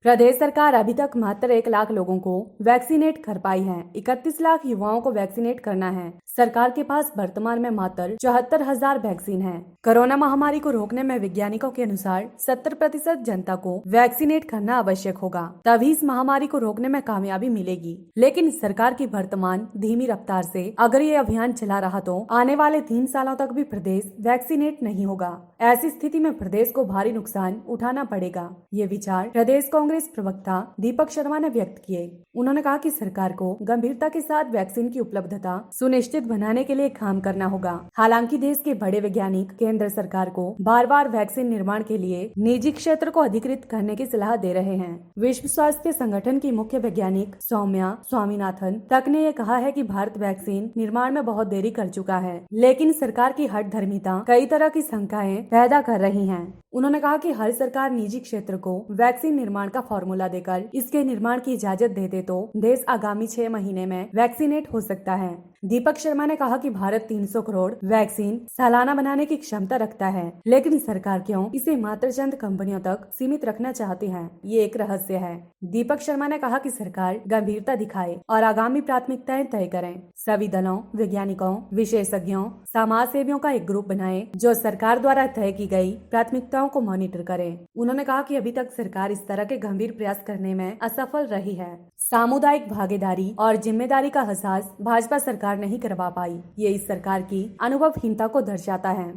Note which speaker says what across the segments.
Speaker 1: प्रदेश सरकार अभी तक मात्र 1 लाख लोगों को वैक्सीनेट कर पाई है। 31 लाख युवाओं को वैक्सीनेट करना है। सरकार के पास वर्तमान में मात्र 74,000 वैक्सीन है। कोरोना महामारी को रोकने में वैज्ञानिकों के अनुसार 70% जनता को वैक्सीनेट करना आवश्यक होगा, तभी इस महामारी को रोकने में कामयाबी मिलेगी। लेकिन सरकार की वर्तमान धीमी रफ्तार से अगर ये अभियान चला रहा तो आने वाले 3 सालों तक भी प्रदेश वैक्सीनेट नहीं होगा। ऐसी स्थिति में प्रदेश को भारी नुकसान उठाना पड़ेगा। ये विचार प्रदेश कांग्रेस प्रवक्ता दीपक शर्मा ने व्यक्त किए। उन्होंने कहा कि सरकार को गंभीरता के साथ वैक्सीन की उपलब्धता सुनिश्चित बनाने के लिए काम करना होगा। हालांकि देश के बड़े वैज्ञानिक केंद्र सरकार को बार बार वैक्सीन निर्माण के लिए निजी क्षेत्र को अधिकृत करने की सलाह दे रहे हैं। विश्व स्वास्थ्य संगठन की मुख्य वैज्ञानिक सौम्या स्वामीनाथन तक ने यह कहा है कि भारत वैक्सीन निर्माण में बहुत देरी कर चुका है, लेकिन सरकार की हठधर्मिता कई तरह की शंकाएं पैदा कर रही है। उन्होंने कहा कि हर सरकार निजी क्षेत्र को वैक्सीन निर्माण का फॉर्मूला देकर इसके निर्माण की इजाजत दे दे तो देश आगामी 6 महीने में वैक्सीनेट हो सकता है। दीपक शर्मा ने कहा कि भारत 300 करोड़ वैक्सीन सालाना बनाने की क्षमता रखता है, लेकिन सरकार क्यों इसे मात्र चंद कंपनियों तक सीमित रखना चाहती है, ये एक रहस्य है। दीपक शर्मा ने कहा कि सरकार गंभीरता दिखाए और आगामी प्राथमिकताएं तय करें। सभी दलों, वैज्ञानिकों, विशेषज्ञों, समाज सेवियों का एक ग्रुप बनाए जो सरकार द्वारा तय की गई प्राथमिकताओं को मॉनिटर करे। उन्होंने कहा कि अभी तक सरकार इस तरह के गंभीर प्रयास करने में असफल रही है। सामुदायिक भागीदारी और जिम्मेदारी का एहसास भाजपा सरकार नहीं करवा पाई। ये इस सरकार की अनुभवहीनता को दर्शाता है।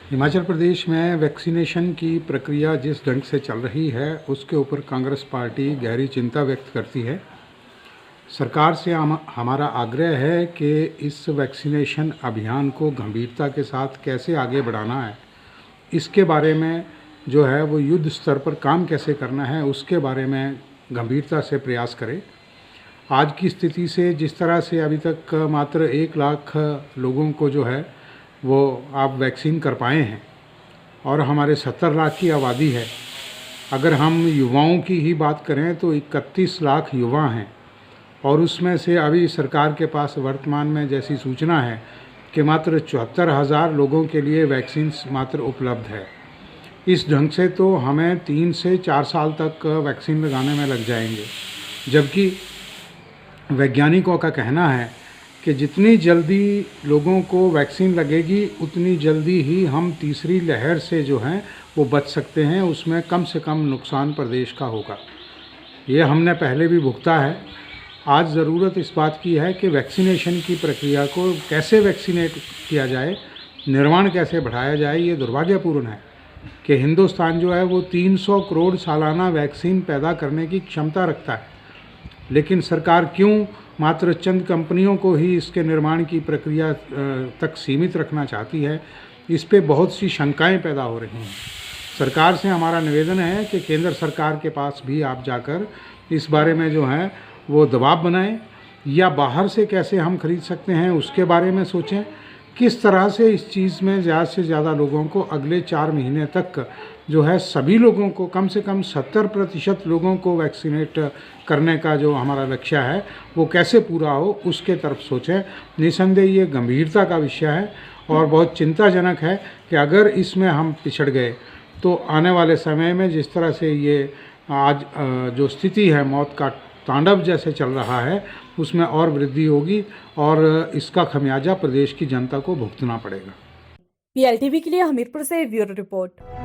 Speaker 2: हिमाचल प्रदेश में वैक्सीनेशन की प्रक्रिया जिस ढंग से चल रही है उसके ऊपर कांग्रेस पार्टी गहरी चिंता व्यक्त करती है। सरकार से हमारा आग्रह है कि इस वैक्सीनेशन अभियान को गंभीरता के साथ कैसे आगे बढ़ाना है, इसके बारे में जो है वो युद्ध स्तर पर काम कैसे करना है उसके बारे में गंभीरता से प्रयास करें। आज की स्थिति से जिस तरह से अभी तक मात्र 1 लाख लोगों को जो है वो आप वैक्सीन कर पाए हैं और हमारे 70 लाख की आबादी है। अगर हम युवाओं की ही बात करें तो 31 लाख युवा हैं और उसमें से अभी सरकार के पास वर्तमान में जैसी सूचना है कि मात्र 74,000 लोगों के लिए वैक्सीन मात्र उपलब्ध है। इस ढंग से तो हमें 3 से 4 साल तक वैक्सीन लगाने में लग जाएंगे, जबकि वैज्ञानिकों का कहना है कि जितनी जल्दी लोगों को वैक्सीन लगेगी उतनी जल्दी ही हम तीसरी लहर से जो हैं वो बच सकते हैं, उसमें कम से कम नुकसान प्रदेश का होगा। ये हमने पहले भी भुगता है। आज ज़रूरत इस बात की है कि वैक्सीनेशन की प्रक्रिया को कैसे वैक्सीनेट किया जाए, निर्माण कैसे बढ़ाया जाए। ये दुर्भाग्यपूर्ण है कि हिंदुस्तान जो है वो 300 करोड़ सालाना वैक्सीन पैदा करने की क्षमता रखता है, लेकिन सरकार क्यों मात्र चंद कंपनियों को ही इसके निर्माण की प्रक्रिया तक सीमित रखना चाहती है, इस पे बहुत सी शंकाएं पैदा हो रही हैं। सरकार से हमारा निवेदन है कि केंद्र सरकार के पास भी आप जाकर इस बारे में जो है वो दबाव बनाएं, या बाहर से कैसे हम खरीद सकते हैं उसके बारे में सोचें। किस तरह से इस चीज़ में ज़्यादा से ज़्यादा लोगों को अगले 4 महीने तक जो है सभी लोगों को कम से कम 70% लोगों को वैक्सीनेट करने का जो हमारा लक्ष्य है वो कैसे पूरा हो उसके तरफ सोचें। निसंदेह ये गंभीरता का विषय है और बहुत चिंताजनक है कि अगर इसमें हम पिछड़ गए तो आने वाले समय में जिस तरह से ये आज जो स्थिति है मौत का तांडव जैसे चल रहा है उसमें और वृद्धि होगी और इसका खमियाजा प्रदेश की जनता को भुगतना पड़ेगा।
Speaker 1: PLTV के लिए हमीरपुर से ब्यूरो रिपोर्ट।